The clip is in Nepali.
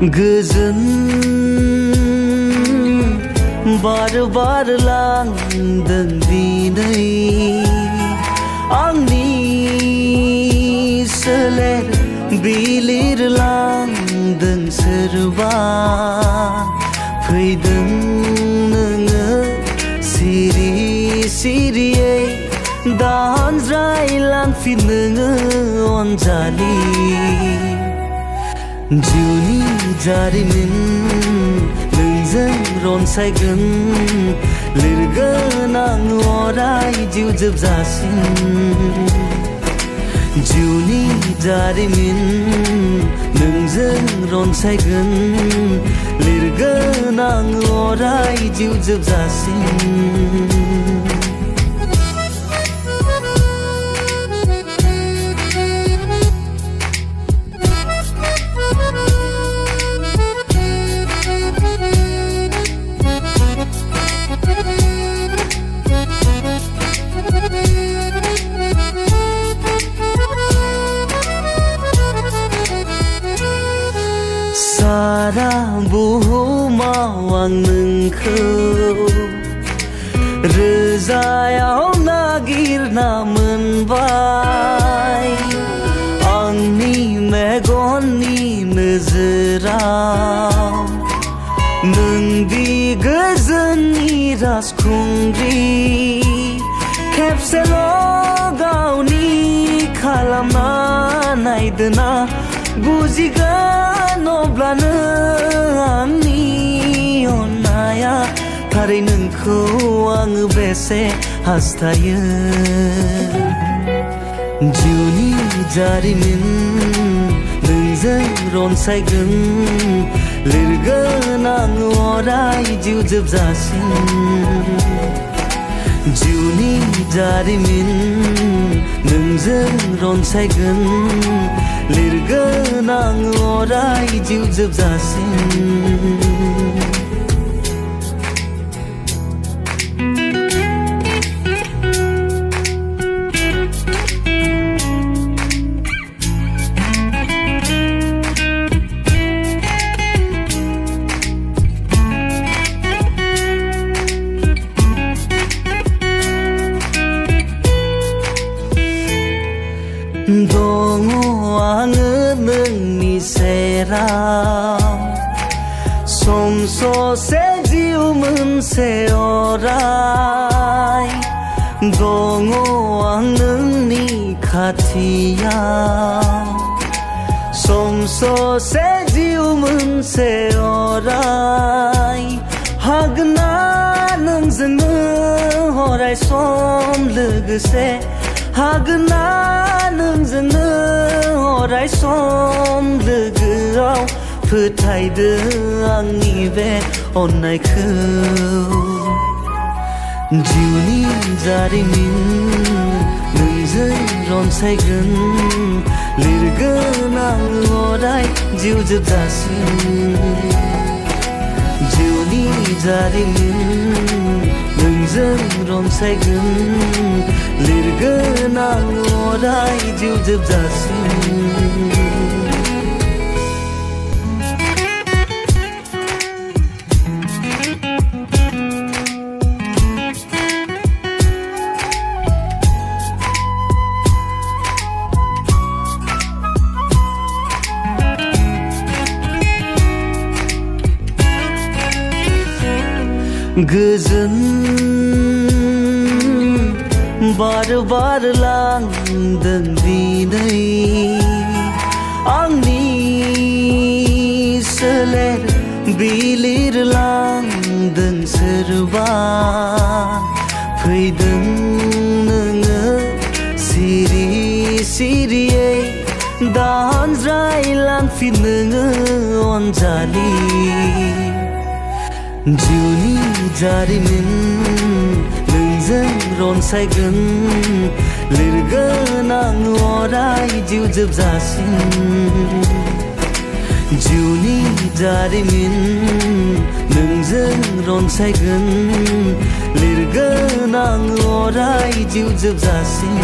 गोजोन बार बार लांदों दिनै आंनि सोलेर बिलिरलांदों सोरबा फैदों नोङो सिरि सिरियै दानज्रायलांफिन नोङो अनजालि जिउनि जारिमिन नोंजों रनसायगोन लिरगोन आं अराय जिउ जोबजासिम जिउनि जारिमिन नोंजों रनसायगोन लिरगोन आं अराय जिउ जोबजासिम सारा बुहुमाव आं नोंखौ रोजायाव नागिरना मोनबाय आंनि मेगननि नोजोराव नोंदि गोजोननि राजखुंग्रि खेबसेल' गावनि खालामना नायदोना बुजिगोन अब्लानो आंनि अननाया थारै नोंखौ आङो बेसे हास्थायो जिउनि जारिमिन नोंजों रनसायगोन लिरगोन आं अराय जिउ जोबजासिम जिउनि जारिमिन नोंजों रनसायगोन लिरगोन आं अराय जिउ जोबजासिम दङ आङो नोंनि सेराव सम ससे जिउ मोनसे अराय दङ आं नोंनि खाथियाव सम ससे जिउ मोनसे अराय हागोन ना नोंजोंनो अराय सम लोगोसे हागोन ना नोंजोंनो अराय सम लोगोआव फोथायदो आंनि बे अननायखौ जिउनि जारिमिन नोंजों रनसायगोन लिरगोन आं अराय जिउ जोबजासिम जिउनि जारिमिन नोंजों रनसायगोन लिरगोन आं अराय जिउ जोबजासिम गोजोन बार बार लांदों दिनै आंनि सोलेर बिलिरलांदों सोरबा फैदों नोङो सिरि सिरियै दानज्रायलांफिन नोङो अनजालि जिउनि जारिमिन नोंजों रनसायगोन लिरगोन आं अराय जिउ जोबजासिम जिउनि जारिमिन नोंजों रनसायगोन लिरगोन आं अराय जिउ जोबजासिम